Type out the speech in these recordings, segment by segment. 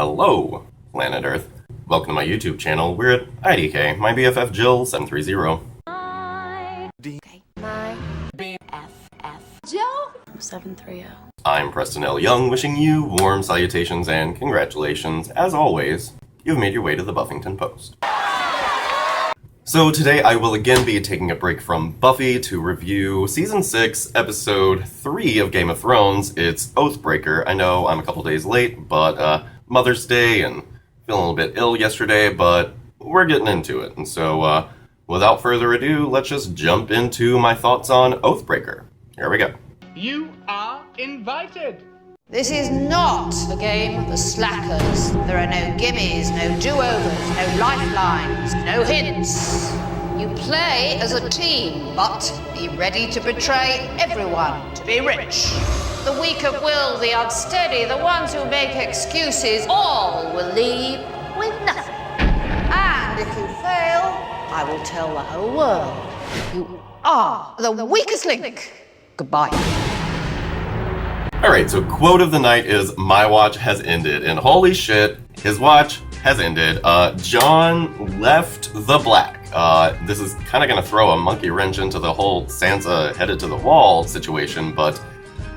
Hello, planet Earth. Welcome to my YouTube channel. We're at IDK, my BFF Jill 730. My BFF Jill 730. I'm Preston L. Young, wishing you warm salutations and congratulations. As always, you've made your way to the Buffington Post. So today I will again be taking a break from Buffy to review Season 6, Episode 3 of Game of Thrones. It's Oathbreaker. I know I'm a couple days late, but Mother's Day and feeling a little bit ill yesterday, but we're getting into it. And so without further ado, let's just jump into my thoughts on Oathbreaker. Here we go. You are invited. This is not a game for slackers. There are no gimmies, no do-overs, no lifelines, no hints. You play as a team, but be ready to betray everyone to be rich. The weak of will, the unsteady, the ones who make excuses, all will leave with nothing. And if you fail, I will tell the whole world you are the weakest link. Goodbye. Alright, so quote of the night is, "My watch has ended," and holy shit, his watch has ended. Jon left the Black. This is kind of going to throw a monkey wrench into the whole Sansa headed to the wall situation, but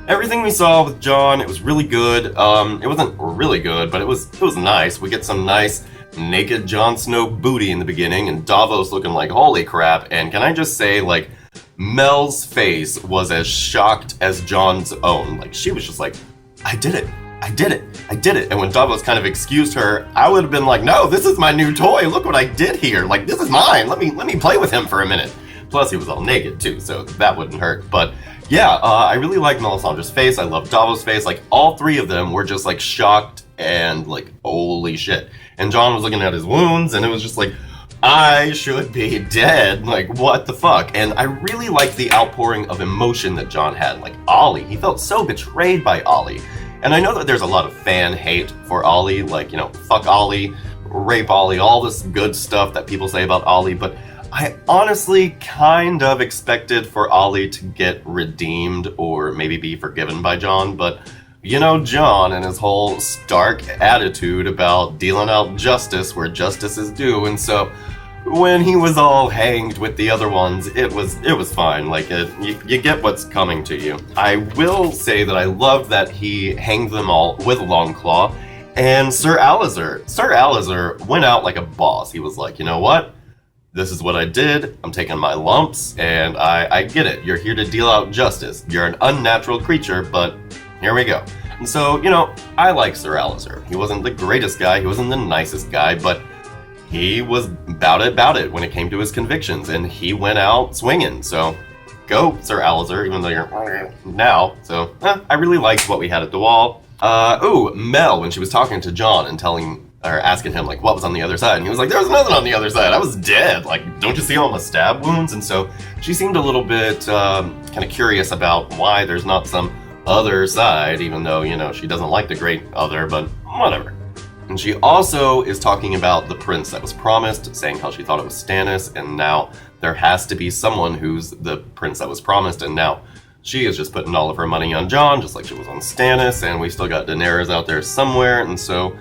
everything we saw with Jon, it was really good. It wasn't really good, but it was nice. We get some nice naked Jon Snow booty in the beginning, and Davos looking like holy crap, and can I just say, like, Mel's face was as shocked as Jon's own. Like, she was just like, I did it. And when Davos kind of excused her, I would have been like, no, this is my new toy. Look what I did here. Like, this is mine. Let me play with him for a minute. Plus, he was all naked, too, so that wouldn't hurt. But, yeah, I really like Melisandre's face. I love Davos' face. Like, all three of them were just, like, shocked and, like, holy shit. And Jon was looking at his wounds, and it was just like, I should be dead. Like, what the fuck? And I really liked the outpouring of emotion that Jon had. Like, Ollie. He felt so betrayed by Ollie. And I know that there's a lot of fan hate for Ollie. Like, you know, fuck Ollie, rape Ollie, all this good stuff that people say about Ollie. But I honestly kind of expected for Ollie to get redeemed or maybe be forgiven by Jon. But, you know, Jon and his whole stark attitude about dealing out justice where justice is due. And so when he was all hanged with the other ones, it was fine. Like, you get what's coming to you. I will say that I loved that he hanged them all with Longclaw. And Sir Alistair went out like a boss. He was like, you know what? This is what I did. I'm taking my lumps, and I get it. You're here to deal out justice. You're an unnatural creature, but here we go. And so, you know, I like Sir Alistair. He wasn't the greatest guy. He wasn't the nicest guy, but he was about it when it came to his convictions, and he went out swinging. So, go, Sir Alistair, even though you're now. So, I really liked what we had at the wall. Mel, when she was talking to Jon and asking him, like, what was on the other side, and he was like, there was nothing on the other side. I was dead. Like, don't you see all my stab wounds? And so, she seemed a little bit kind of curious about why there's not some other side, even though, you know, she doesn't like the great other, but whatever. And she also is talking about the prince that was promised, saying how she thought it was Stannis, and now there has to be someone who's the prince that was promised, and now she is just putting all of her money on Jon, just like she was on Stannis, and we still got Daenerys out there somewhere, and so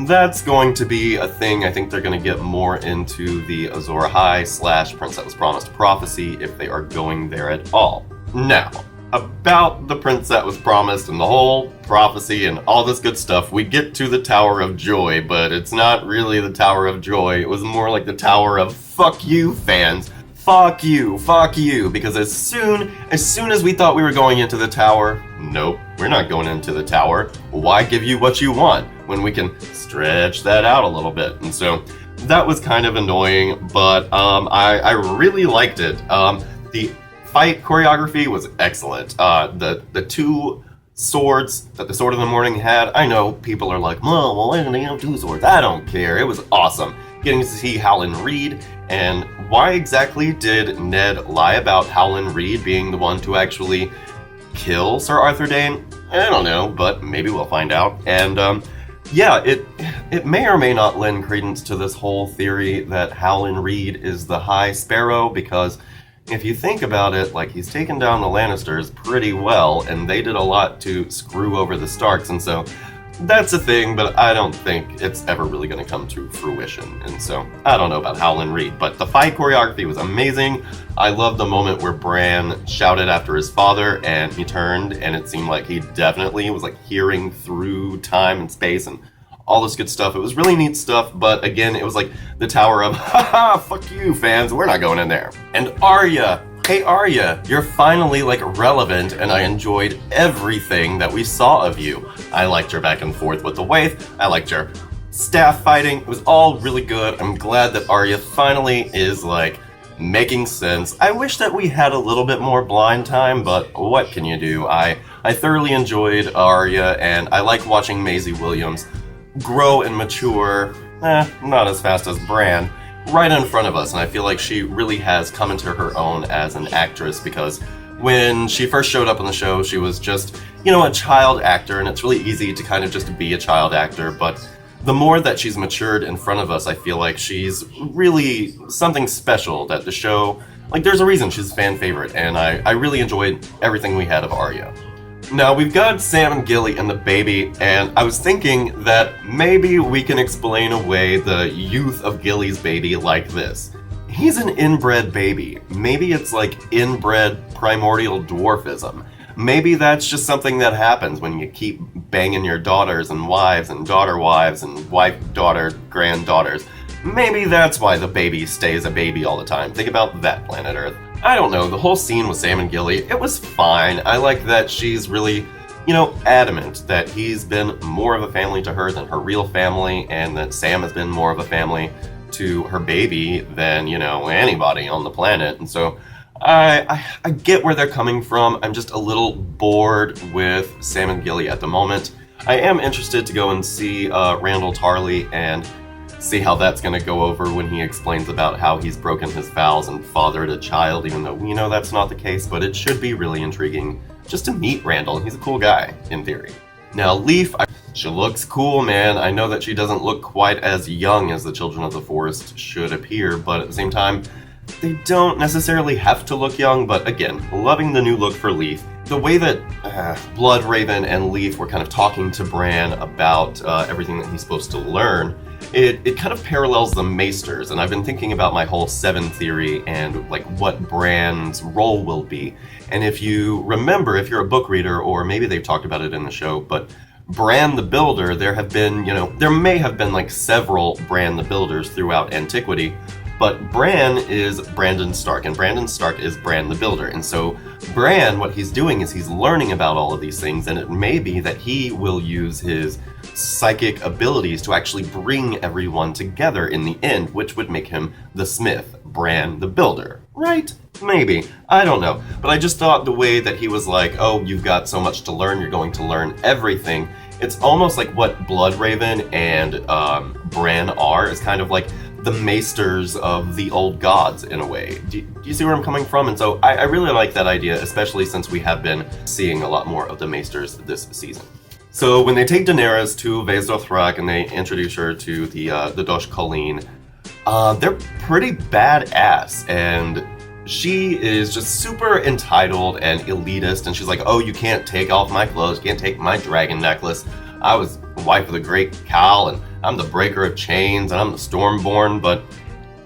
that's going to be a thing. I think they're going to get more into the Azor Ahai / Prince That Was Promised prophecy if they are going there at all. Now, about the Prince That Was Promised and the whole prophecy and all this good stuff, we get to the Tower of Joy, but it's not really the Tower of Joy. It was more like the Tower of fuck you, fans. Fuck you, because as soon as we thought we were going into the tower, nope, we're not going into the tower. Why give you what you want when we can stretch that out a little bit? And so that was kind of annoying, but I really liked it. The fight choreography was excellent. The two swords that the Sword of the Morning had, I know people are like, well, why didn't they have two swords? I don't care. It was awesome. Getting to see Howland Reed, and why exactly did Ned lie about Howland Reed being the one to actually kill Sir Arthur Dayne? I don't know, but maybe we'll find out. And yeah, it may or may not lend credence to this whole theory that Howland Reed is the High Sparrow, because if you think about it, like, he's taken down the Lannisters pretty well, and they did a lot to screw over the Starks, and so that's a thing, but I don't think it's ever really going to come to fruition. And so I don't know about Howland Reed, but the fight choreography was amazing. I love the moment where Bran shouted after his father and he turned, and it seemed like he definitely was like hearing through time and space and all this good stuff. It was really neat stuff, but again, it was like the tower of, haha, fuck you fans, we're not going in there. And Arya, hey Arya, you're finally like relevant, and I enjoyed everything that we saw of you. I liked your back and forth with the Waif, I liked your staff fighting, it was all really good. I'm glad that Arya finally is like making sense. I wish that we had a little bit more blind time, but what can you do? I thoroughly enjoyed Arya, and I like watching Maisie Williams grow and mature, not as fast as Bran, right in front of us, and I feel like she really has come into her own as an actress, because when she first showed up on the show, she was just, a child actor, and it's really easy to kind of just be a child actor, but the more that she's matured in front of us, I feel like she's really something special that the show, like there's a reason she's a fan favorite, and I really enjoyed everything we had of Arya. Now, we've got Sam and Gilly and the baby, and I was thinking that maybe we can explain away the youth of Gilly's baby like this. He's an inbred baby. Maybe it's like inbred primordial dwarfism. Maybe that's just something that happens when you keep banging your daughters and wives and daughter wives and wife-daughter granddaughters. Maybe that's why the baby stays a baby all the time. Think about that, planet Earth. I don't know, the whole scene with Sam and Gilly, it was fine. I like that she's really, adamant that he's been more of a family to her than her real family, and that Sam has been more of a family to her baby than, anybody on the planet. And so I get where they're coming from. I'm just a little bored with Sam and Gilly at the moment. I am interested to go and see Randall Tarley and see how that's going to go over when he explains about how he's broken his vows and fathered a child, even though we know that's not the case, but it should be really intriguing just to meet Randall. He's a cool guy, in theory. Now, Leaf, she looks cool, man. I know that she doesn't look quite as young as the Children of the Forest should appear, but at the same time, they don't necessarily have to look young, but again, loving the new look for Leaf. The way that Bloodraven and Leaf were kind of talking to Bran about everything that he's supposed to learn, it kind of parallels the Maesters, and I've been thinking about my whole Seven theory and like what Bran's role will be. And if you remember, if you're a book reader, or maybe they've talked about it in the show, but Bran the Builder, there may have been like several Bran the Builders throughout antiquity, but Bran is Brandon Stark, and Brandon Stark is Bran the Builder. And so Bran, what he's doing is he's learning about all of these things, and it may be that he will use his psychic abilities to actually bring everyone together in the end, which would make him the Smith, Bran the Builder. Right? Maybe. I don't know. But I just thought the way that he was like, oh, you've got so much to learn, you're going to learn everything. It's almost like what Bloodraven and Bran are, is kind of like the Maesters of the old gods in a way. Do you see where I'm coming from? And so I really like that idea, especially since we have been seeing a lot more of the Maesters this season. So when they take Daenerys to Vaes Dothrak and they introduce her to the Dosh Khaleen, they're pretty badass, and she is just super entitled and elitist, and she's like, oh, you can't take off my clothes, you can't take my dragon necklace. I was the wife of the great Khal, and I'm the breaker of chains, and I'm the Stormborn. But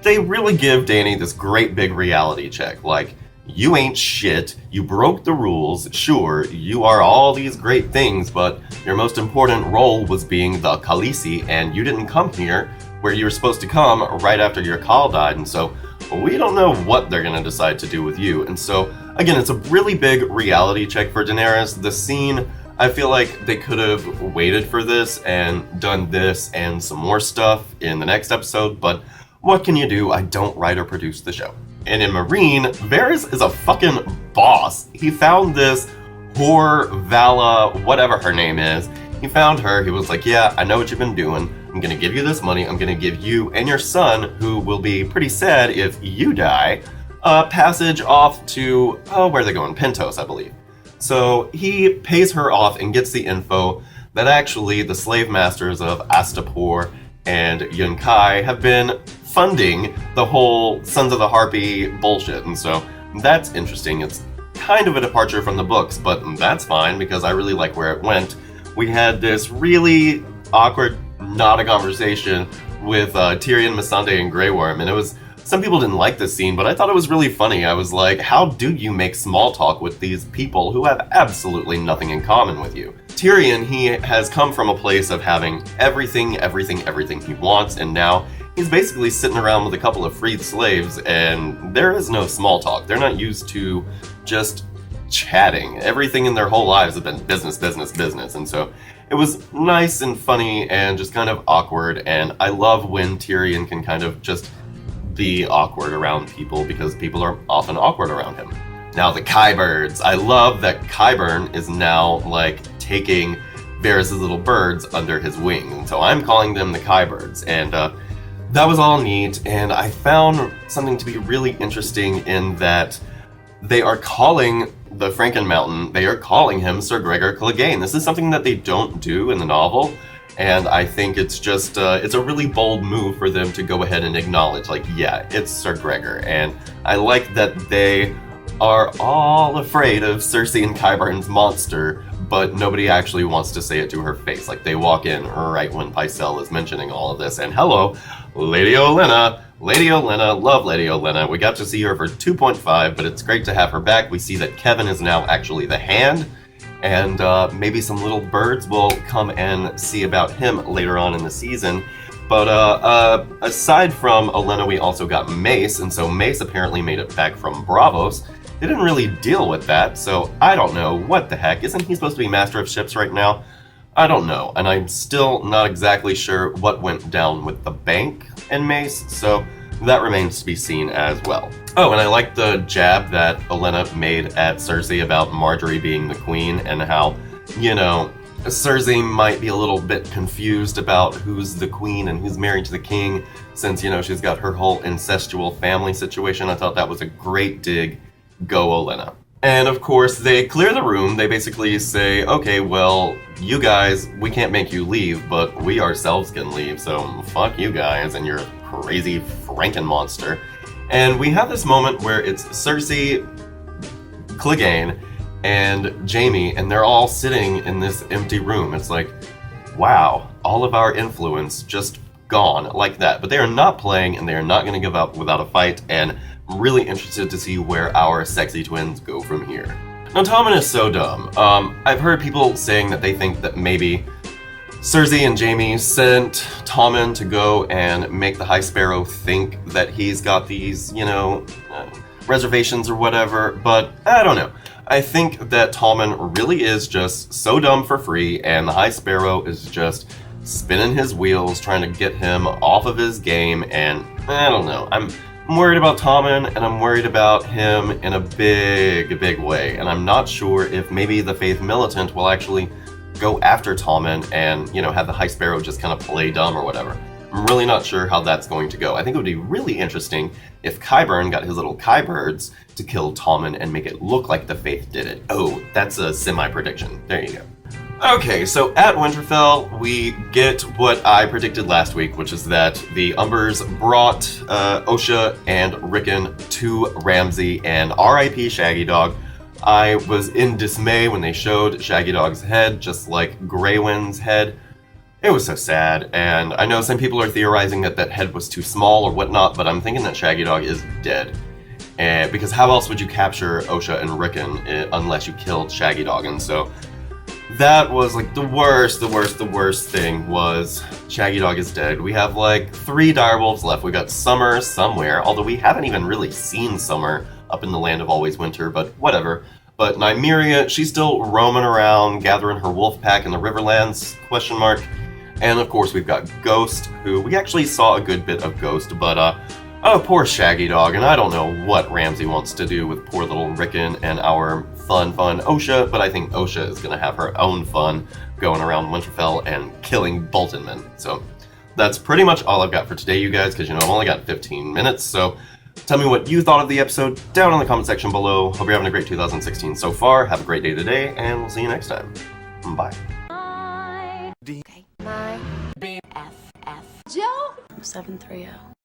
they really give Dany this great big reality check, like, you ain't shit, you broke the rules, sure, you are all these great things, but your most important role was being the Khaleesi, and you didn't come here where you were supposed to come right after your Khal died, and so we don't know what they're going to decide to do with you. And so, again, it's a really big reality check for Daenerys. The scene, I feel like they could have waited for this and done this and some more stuff in the next episode, but what can you do? I don't write or produce the show. And in Meereen, Varys is a fucking boss. He found this whore, Vala, whatever her name is. He found her, he was like, yeah, I know what you've been doing. I'm gonna give you this money, I'm gonna give you and your son, who will be pretty sad if you die, a passage off to, where are they going? Pentos, I believe. So he pays her off and gets the info that actually the slave masters of Astapor and Yunkai have been funding the whole Sons of the Harpy bullshit, and so that's interesting. It's kind of a departure from the books, but that's fine because I really like where it went. we had this really awkward, not a conversation with Tyrion, Missandei, and Grey Worm, and it was. Some people didn't like this scene, but I thought it was really funny. I was like, how do you make small talk with these people who have absolutely nothing in common with you? Tyrion, he has come from a place of having everything he wants, and now he's basically sitting around with a couple of freed slaves, and there is no small talk. They're not used to just chatting. Everything in their whole lives have been business, and so it was nice and funny and just kind of awkward, and I love when Tyrion can kind of just be awkward around people because people are often awkward around him. Now the Qyburns. I love that Qyburn is now like taking Varys' little birds under his wing, and so I'm calling them the Qyburns, and that was all neat, and I found something to be really interesting in that they are calling the Franken Mountain, they are calling him Sir Gregor Clegane. This is something that they don't do in the novel, and I think it's just, it's a really bold move for them to go ahead and acknowledge, like, yeah, it's Sir Gregor. And I like that they are all afraid of Cersei and Qyburn's monster, but nobody actually wants to say it to her face. Like, they walk in right when Pycelle is mentioning all of this, and hello, Lady Olenna. Lady Olenna, love Lady Olenna. We got to see her for 2.5, but it's great to have her back. We see that Kevan is now actually the Hand, and maybe some little birds will come and see about him later on in the season. But aside from Olenna, we also got Mace, and so Mace apparently made it back from Braavos. They didn't really deal with that, so I don't know what the heck. Isn't he supposed to be Master of Ships right now? I don't know, and I'm still not exactly sure what went down with the bank and Mace, so that remains to be seen as well. Oh, and I like the jab that Olenna made at Cersei about Margaery being the queen and how, you know, Cersei might be a little bit confused about who's the queen and who's married to the king since, you know, she's got her whole incestual family situation. I thought that was a great dig. Go Olenna. And of course, they clear the room. They basically say, okay, well, you guys, we can't make you leave, but we ourselves can leave, so fuck you guys and your crazy Franken monster. And we have this moment where it's Cersei, Clegane, and Jaime, and they're all sitting in this empty room. It's like, wow, all of our influence just gone like that. But they are not playing, and they are not going to give up without a fight, and I'm really interested to see where our sexy twins go from here. Now, Tommen is so dumb. I've heard people saying that they think that maybe Cersei and Jaime sent Tommen to go and make the High Sparrow think that he's got these, you know, reservations or whatever, but I don't know. I think that Tommen really is just so dumb for free, and the High Sparrow is just spinning his wheels, trying to get him off of his game, and I don't know. I'm worried about Tommen, and I'm worried about him in a big way, and I'm not sure if maybe the Faith Militant will actually go after Tommen and, you know, have the High Sparrow just kind of play dumb or whatever. I'm really not sure how that's going to go. I think it would be really interesting if Qyburn got his little Qybirds to kill Tommen and make it look like the Faith did it. Oh, that's a semi-prediction. There you go. Okay, so at Winterfell, we get what I predicted last week, which is that the Umbers brought Osha and Rickon to Ramsay, and R.I.P. Shaggy Dog. I was in dismay when they showed Shaggy Dog's head, just like Grey Wind's head. It was so sad, and I know some people are theorizing that that head was too small or whatnot, but I'm thinking that Shaggy Dog is dead. Because how else would you capture Osha and Rickon unless you killed Shaggy Dog? And so that was like the worst thing was Shaggy Dog is dead. We have like 3 direwolves left. We got Summer somewhere, although we haven't even really seen Summer up in the Land of Always Winter, but whatever. But Nymeria, she's still roaming around, gathering her wolf pack in the Riverlands, ? And of course we've got Ghost, who we actually saw a good bit of Ghost, but oh, poor Shaggy Dog, and I don't know what Ramsay wants to do with poor little Rickon and our fun Osha, but I think Osha is going to have her own fun going around Winterfell and killing Boltonmen. So that's pretty much all I've got for today, you guys, because, you know, I've only got 15 minutes, so tell me what you thought of the episode down in the comment section below. Hope you're having a great 2016 so far. Have a great day today, and we'll see you next time. Bye. My BFF. Joe? 730.